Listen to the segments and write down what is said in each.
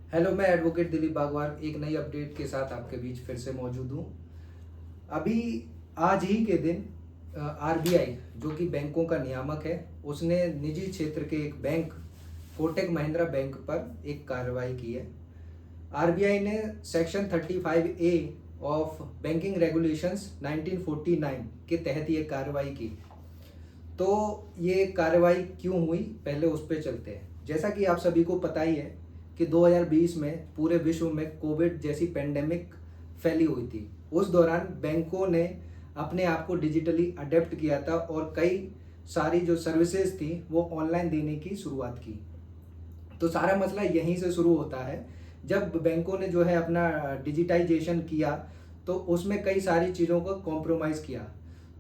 Hello, मैं advocate Dilip Bagwar एक नई अपडेट के साथ आपके बीच फिर से मौजूद हूँ। अभी आज ही के दिन आरबीआई, जो कि बैंकों का नियामक है, उसने निजी क्षेत्र के एक बैंक कोटक महिंद्रा बैंक पर एक कार्रवाई की है। आरबीआई ने section 35A of banking regulations 1949 के तहत ये कार्रवाई की। तो ये कार्रवाई क्यों हुई, पहले उस पर चलते हैं। जैसा कि आप सभी को पता ही है कि 2020 में पूरे विश्व में कोविड जैसी पेंडेमिक फैली हुई थी। उस दौरान बैंकों ने अपने आप को डिजिटली अडेप्ट किया था और कई सारी जो सर्विसेज थी वो ऑनलाइन देने की शुरुआत की। तो सारा मसला यहीं से शुरू होता है। जब बैंकों ने जो है अपना डिजिटाइजेशन किया तो उसमें कई सारी चीज़ों को कॉम्प्रोमाइज़ किया।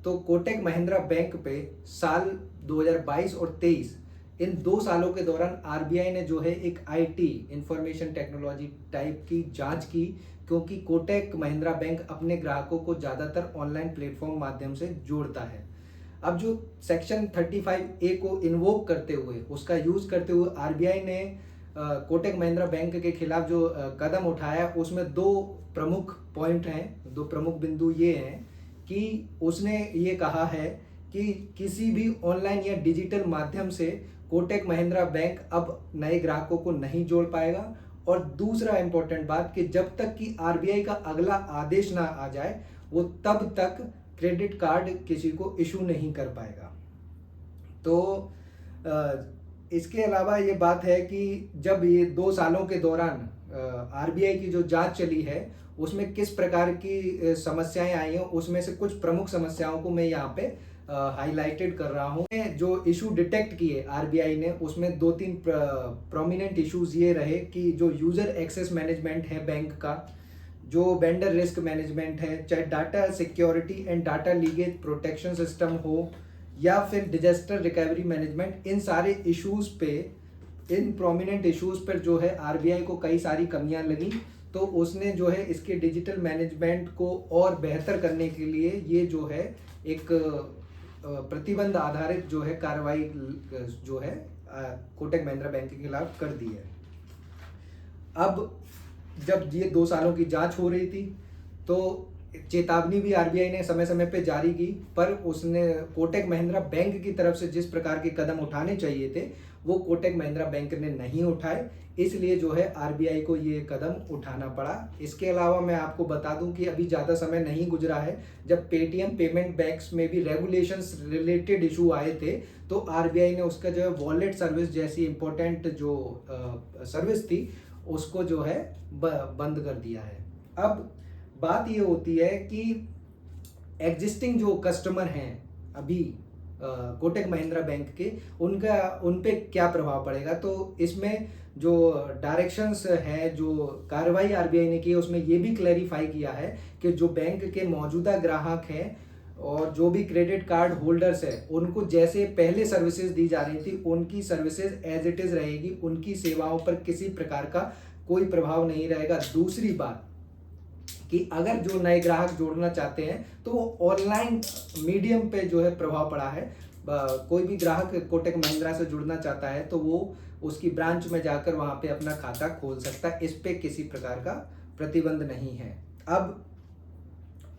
तो कोटक महिंद्रा बैंक पे साल 2022 और 23, इन 2 सालों के दौरान आरबीआई ने जो है एक आईटी इंफॉर्मेशन टेक्नोलॉजी टाइप की जांच की, क्योंकि कोटक महिंद्रा बैंक अपने ग्राहकों को ज़्यादातर ऑनलाइन प्लेटफॉर्म माध्यम से जोड़ता है। अब जो सेक्शन 35A को इन्वोक करते हुए, उसका यूज़ करते हुए आरबीआई ने कोटक महिंद्रा बैंक के खिलाफ जो कदम उठाया, उसमें दो प्रमुख पॉइंट हैं, दो प्रमुख बिंदु ये हैं कि उसने ये कहा है कि किसी भी ऑनलाइन या डिजिटल माध्यम से कोटक महिंद्रा बैंक अब नए ग्राहकों को नहीं जोड़ पाएगा। और दूसरा इंपॉर्टेंट बात कि जब तक कि आरबीआई का अगला आदेश ना आ जाए, वो तब तक क्रेडिट कार्ड किसी को इशू नहीं कर पाएगा। तो इसके अलावा ये बात है कि जब ये 2 सालों के दौरान आरबीआई की जो जांच चली है, उसमें किस प्रकार की समस्याएं आई हैं, उसमें से कुछ प्रमुख समस्याओं को मैं यहाँ पे हाईलाइटेड कर रहा हूँ। जो इशू डिटेक्ट किए आरबीआई ने, उसमें 2-3 प्रोमिनेंट इश्यूज ये रहे कि जो यूजर एक्सेस मैनेजमेंट है बैंक का, जो वेंडर रिस्क मैनेजमेंट है, चाहे data security and data leakage protection system हो या फिर डिजास्टर रिकवरी मैनेजमेंट, इन सारे इश्यूज पे, इन प्रोमिनेंट इश्यूज पर जो है आरबीआई को कई सारी कमियां लगी। तो उसने जो है इसके डिजिटल मैनेजमेंट को और बेहतर करने के लिए ये जो है एक प्रतिबंध आधारित जो है कार्रवाई जो है कोटक महिंद्रा बैंक के खिलाफ कर दी है। अब जब ये 2 सालों की जांच हो रही थी तो चेतावनी भी आरबीआई ने समय समय पे जारी की, पर उसने कोटक महिंद्रा बैंक की तरफ से जिस प्रकार के कदम उठाने चाहिए थे वो कोटक महिंद्रा बैंक ने नहीं उठाए, इसलिए जो है आरबीआई को ये कदम उठाना पड़ा। इसके अलावा मैं आपको बता दूं कि अभी ज़्यादा समय नहीं गुजरा है जब पेटीएम पेमेंट बैंक्स में भी रेगुलेशंस रिलेटेड इशू आए थे, तो आरबीआई ने उसका जो है वॉलेट सर्विस जैसी इंपॉर्टेंट जो सर्विस थी उसको जो है बंद कर दिया है। अब बात ये होती है कि एग्जिस्टिंग जो कस्टमर हैं अभी कोटक महिंद्रा बैंक के, उन पे क्या प्रभाव पड़ेगा। तो इसमें जो डायरेक्शंस है, जो कार्रवाई आरबीआई ने की है, उसमें ये भी क्लैरिफाई किया है कि जो बैंक के मौजूदा ग्राहक हैं और जो भी क्रेडिट कार्ड होल्डर्स है, उनको जैसे पहले सर्विसेज दी जा रही थी उनकी सर्विसेज एज इट इज रहेगी, उनकी सेवाओं पर किसी प्रकार का कोई प्रभाव नहीं रहेगा। दूसरी बात कि अगर जो नए ग्राहक जोड़ना चाहते हैं तो वो ऑनलाइन मीडियम पे जो है प्रभाव पड़ा है। कोई भी ग्राहक कोटक महिंद्रा से जुड़ना चाहता है तो वो उसकी ब्रांच में जाकर वहां पे अपना खाता खोल सकता है, इस पे किसी प्रकार का प्रतिबंध नहीं है। अब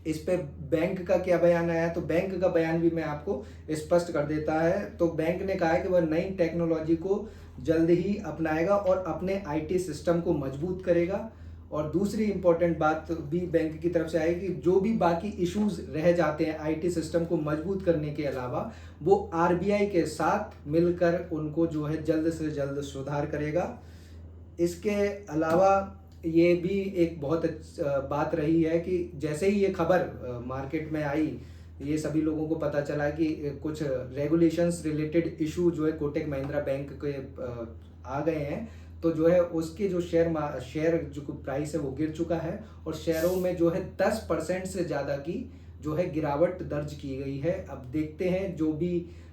इस पे बैंक का क्या बयान आया, तो बैंक का बयान भी मैं आपको स्पष्ट कर देता है। तो बैंक ने कहा है कि वह नई टेक्नोलॉजी को जल्द ही अपनाएगा और अपने आईटी सिस्टम को मजबूत करेगा। और दूसरी इंपॉर्टेंट बात भी बैंक की तरफ से आई कि जो भी बाकी इश्यूज रह जाते हैं आईटी सिस्टम को मजबूत करने के अलावा, वो आरबीआई के साथ मिलकर उनको जो है जल्द से जल्द सुधार करेगा। इसके अलावा ये भी एक बहुत बात रही है कि जैसे ही ये खबर मार्केट में आई, ये सभी लोगों को पता चला कि कुछ रेगुलेशंस रिलेटेड इशू जो है कोटक महिंद्रा बैंक के आ गए हैं, तो जो है उसके जो शेयर जो प्राइस है वो गिर चुका है और शेयरों में जो है 10% से ज़्यादा की जो है गिरावट दर्ज की गई है। अब देखते हैं जो भी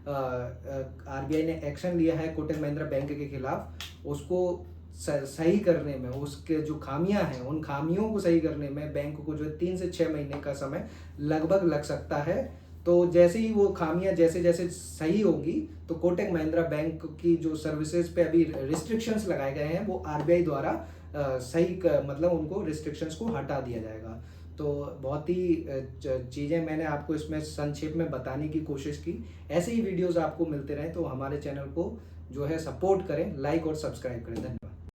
आरबीआई ने एक्शन लिया है कोटक महिंद्रा बैंक के खिलाफ, उसको सही करने में, उसके जो खामियां हैं उन खामियों को सही करने में बैंक को जो है 3 से 6 महीने का समय लगभग लग सकता है। तो जैसे ही वो खामियां जैसे जैसे सही होगी तो कोटक महिंद्रा बैंक की जो सर्विसेज पे अभी रिस्ट्रिक्शंस लगाए गए हैं वो आरबीआई द्वारा मतलब उनको रिस्ट्रिक्शंस को हटा दिया जाएगा। तो बहुत ही चीज़ें मैंने आपको इसमें संक्षेप में बताने की कोशिश की। ऐसे ही वीडियोस आपको मिलते रहें तो हमारे चैनल को जो है सपोर्ट करें, लाइक और सब्सक्राइब करें। धन्यवाद।